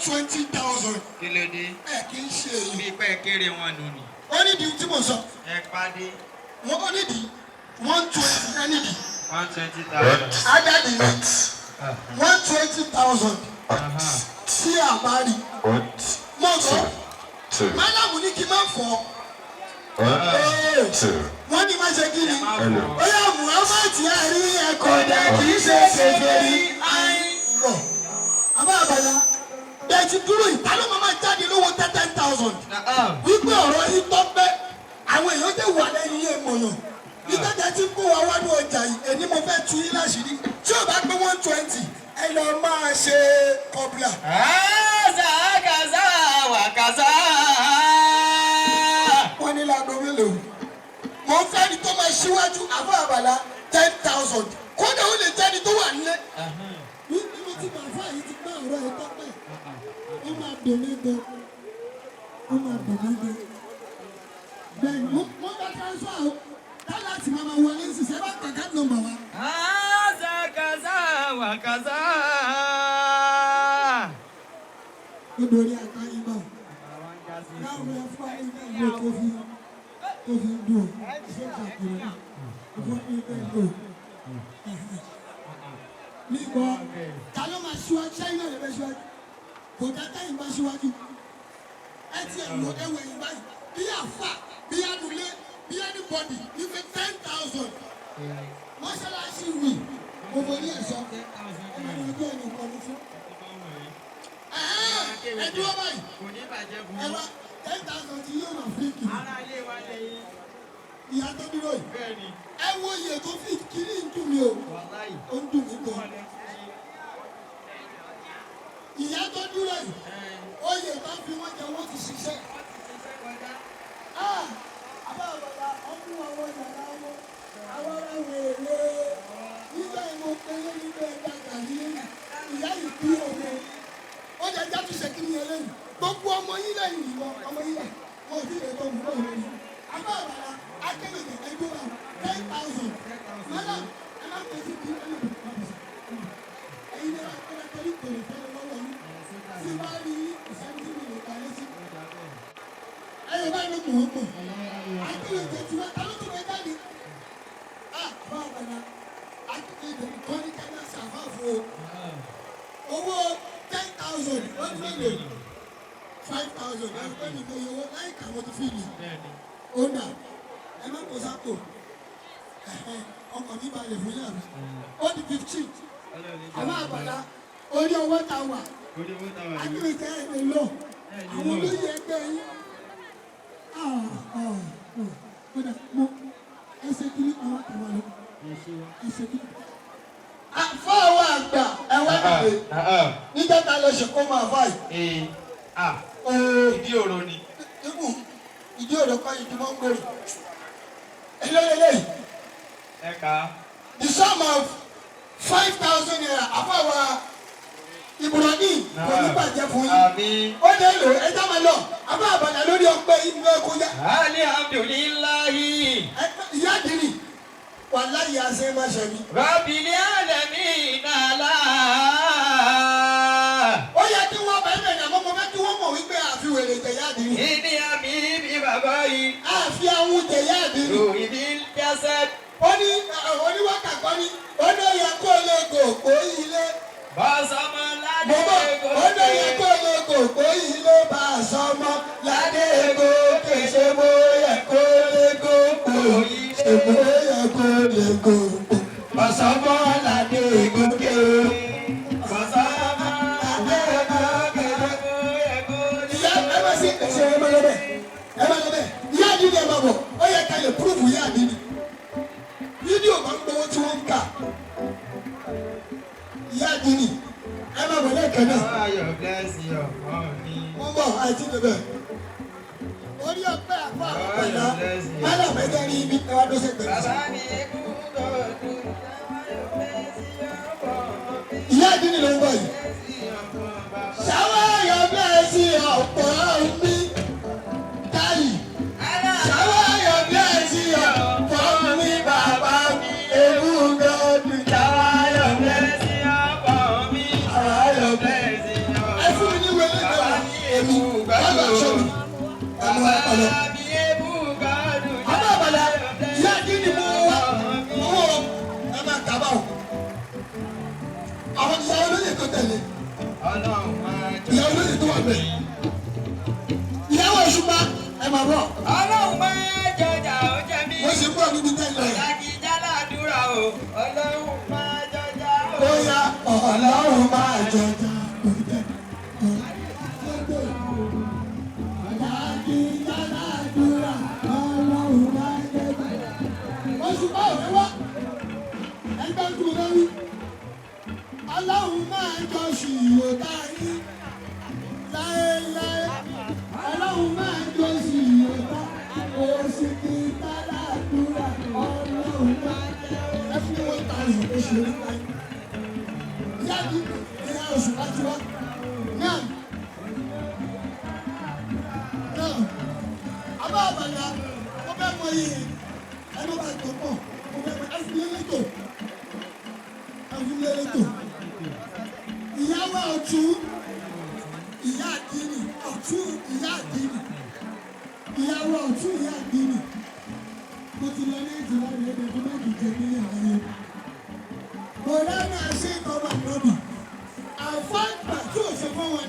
120,000. Kí ló dé? Kì í ṣe èyí. Bí pẹ́ kéré wọn nù ni. Wọ́n nídìí tí mo sọ. Pàdé. Wọ́n nídìí 120 nídìí. 120,000. Adáde ní 120,000. Tí a bá rí. Mo sọ. Málàmù ní kí n má fọ́. Wọ́n ní má ṣe kí ni. Ó yà Muhammad àrí ẹ̀kọ́ dẹ̀ kì í ṣe ṣèlérí. Àbá àbàlá. Bẹ́ẹ̀ ti dúró yìí, ta ló máa jáde lówó 10,000. Wípé ọ̀rọ̀ yìí tọ́ pé àwọn èèyàn tẹ̀ wà lẹ́yìn yẹn mọ̀yàn. Ìtọ́jà tí kó wa wá ní ọjà yìí, èyí mo fẹ́ tu yín láṣìírí. Tí o bá gbé 120, ẹ lọ máa ṣe kọ́bùlà. Kàzá wà kàzá. Wọ́n ní láago mélòó? Mo fẹ́ ni tó máa ṣíwájú àbá àbàlá 10,000. Kódà ó lè jẹ́ni tó wà nílé. Níbi tí bàbá yìí ti gbá ọ̀rọ̀ ẹ̀ tọ́pẹ́. Ó máa dùn mí gan. Ó máa dùn mí gan. Bẹ́ẹ̀ni, mo bá transfer o. Dálá ti máa wọlé ṣiṣẹ́ bá kàkà nọ́mbà wa. Kàzá wà kàzá. Ó dorí àtàyè bá. Báwo ni ẹ fún ayé náà yóò tó fi dùn? Ṣé ìṣàkóso náà? Ó fún ayé náà dùn. Nígbà ta ló máa ṣíwájú? Ṣáyìn náà lè fẹ́ ṣíwájú. Kò dá táyìn bá ṣíwájú. Ẹ ti ẹ̀ lọ ẹwẹ̀ yìí báyìí. Bí àfà, bí adùlé, bí anybody, ife 10,000. Mọ́ṣáláṣí wì, gbogbo ní ẹ̀ṣọ́. Ọmọ ní ọjọ́ ìlú kan ní fún. Ẹ dúró báyìí. Ẹ wá 10,000 tí yóò máa fi kì. Ìyá tó dúró yìí. Ẹ wo iye tó fi kiri ń dùn mí o. Ó ń dùn mí gan. Ìyá tó dúró yìí. Oyè bá fi wọ́n jẹ wọ́n ti ṣiṣẹ́. Àbá àbàlá ọkùn àwọn yàrá wọn. Àwọn ará wèrè. Nígbà ìmọ̀ pẹ̀lú nígbà ẹ̀dá kàlíyé. Ìyá yìí bí ọmọ. Ó jẹ́ jáde ṣèkìrì yẹn lẹ́yìn. Gbogbo ọmọ yín lẹ́yìn ìwọ ọmọ yín lẹ́yìn. Wọ́n ti lè tọ́ mọ́ òun lẹ́yìn. Àbá àbàlá akẹ́lẹ̀ ẹgbẹ́ wa 10,000. Mọ́lá ẹ má pèsè kí ẹ lè bọ̀ ẹ̀yin ní akẹ́lẹ̀ torí kòrò fẹ́lẹ̀ lọ́wọ́ yín. Tí bá rí ìṣẹ́jú mi lè parí sí. Ẹyọ bá ní mò ń bọ̀. Akẹ́lẹ̀ jẹ́ tiwa, ta ló ti wẹ́ jáde? Àbá àbàlá akẹ́lẹ̀ kọ́ ní kẹ́lẹ́ ṣàfáfo. Owó 10,000 wọ́n ti lè 5,000 ẹgbẹ́ mi kò yẹ owó láì kàwé ti fi lè. Ó dà ẹ má kó sápò ọkọ̀ mi balẹ̀ fún yàrá ó di 15 àmọ́ àgbàlá orí owó ta wà agbègbè ẹ̀ lọ àwọn olóyè ẹgbẹ́ yín ó dà mo ẹsẹ̀ kiri àwọn àtàwọn lọ ẹsẹ̀ kiri. Àfọwọ́ àgbà ẹ̀wẹ́ dìde níjẹ́ ta lọ ṣe kó máa fáyì. Ìdí òro ni. Ìdí òro kọ́ ìdí mọ́ ń gbòòrò. Eléyìí. The sum of 5,000 naira àfọwọ́ Ibrahim kò ní bàjẹ́ fún yín. Ó dé lò ẹjọ́ máa lọ. Àbá àbàdà lórí ọgbẹ́ inú ẹ̀kọ́ yá. Alhamdulillahi. Ìyá àdìrí. Wàláyé àṣẹ máa ṣe mí. Rabbil alamin nàlá. Ó yẹ kí wọ́n bẹ̀rẹ̀ ní àmọ́ mo fẹ́ kí wọ́n mọ̀ wípé àfi wèrè jẹ̀yà àdìrí. Ìdí àmì bí bàbá yìí. Àfi àwọn jẹ̀yà àdìrí. Lórí jẹ́sẹ̀. Ó ní oníwákà kọ́ ni ó ní oyè kó lè gòkó ilé. Bàṣọmọ ládé gòkè. Ó ní oyè kó lè gòkó ilé. Bàṣọmọ ládé gòkè ṣe bóyá kó lè gòkó ilé. Ṣe bóyá kó lè gòkó. Bàṣọmọ ládé gòkè. Bàṣọmọ ládé gòkè. Ìyá ẹ má sí ẹsẹ̀ ẹ má lọ bẹ́ẹ̀. Ẹ má lọ bẹ́ẹ̀. Ìyá àdìrí ẹ má bọ̀. Ó yẹ ká lè púrúfù ìyá àdìrí. Fídíò máa ń gbowó tí wọ́n ń kà. Ìyá àdìní ẹ máa bọ̀ lẹ́ẹ̀kan náà. Wọ́n bọ̀ àìsí bẹ̀bẹ̀. Orí ọpẹ́ àpá àpàdá mádà mẹ́jọ ní ibi ẹwà tó ṣe pẹ̀lú. Ìyá àdìní ló ń bọ̀ yìí. Ṣáwọ́ ayọ̀ bẹ́ẹ̀ sí ọ̀pọ̀ mi. Káyì. Ṣáwọ́ ayọ̀ bẹ́ẹ̀ sí ọ̀pọ̀ mi bàbá mi. Ewu gbọ́dọ̀ ṣáwọ́ ayọ̀ bẹ́ẹ̀ sí ọ̀pọ̀ mi. Ẹ fún mi ní wẹ́lẹ́. èmi bàbá aṣọ mi ẹ̀mú ọpọlọ. Àbá àbàlà ìyá àdínì mú owó ẹ máa tàbá o. Àwọn ìyá olóyè tó tẹ̀lé. Ìyá olóyè tó wà bẹ́ẹ̀. Ìyàwó Òṣùpá ẹ máa bọ̀. Ọlọ́run máa jọjà ó jẹ mí. Wọ́n ṣe pọ̀ níbi tẹ́lẹ̀. Ọ̀làjì jáládùúrà o. Ọlọ́run máa jọjà ó. Bóyá Ọlọ́run máa jọjà ó jẹ. Ọ̀làjì jáládùúrà Ọlọ́run máa jọjà. Òṣùpá òwe wá. Ẹgbẹ́ kú lórí. Ọlọ́run máa jọ ṣùyò dání. Láéláé. Ọlọ́run máa jọ ṣùyò dá. Oṣù kí jáládùúrà Ọlọ́run máa jẹ. Ẹ fi wọ́n ta ìyókù oṣù orí láyé. Ìyá mi ìyá oṣù láti wá. Náà. Àbá àbàlà mo fẹ́ mọ iye ẹni bá tó pọ̀ mo fẹ́ mọ ẹfúnlélẹ́tò. Ìyáwó ọ̀tún ìyá àdínì ọ̀tún ìyá àdínì. Ìyàwó ọ̀tún ìyá àdínì. Mo ti lọ ní ìjìnlá rẹ̀ ẹgbẹ́ tó méjì jẹ ní ààyè. Mo dáná ṣe ìtọ́wà lọ́bì. Àfọ́ àgbà tí ò ṣe fún wọn.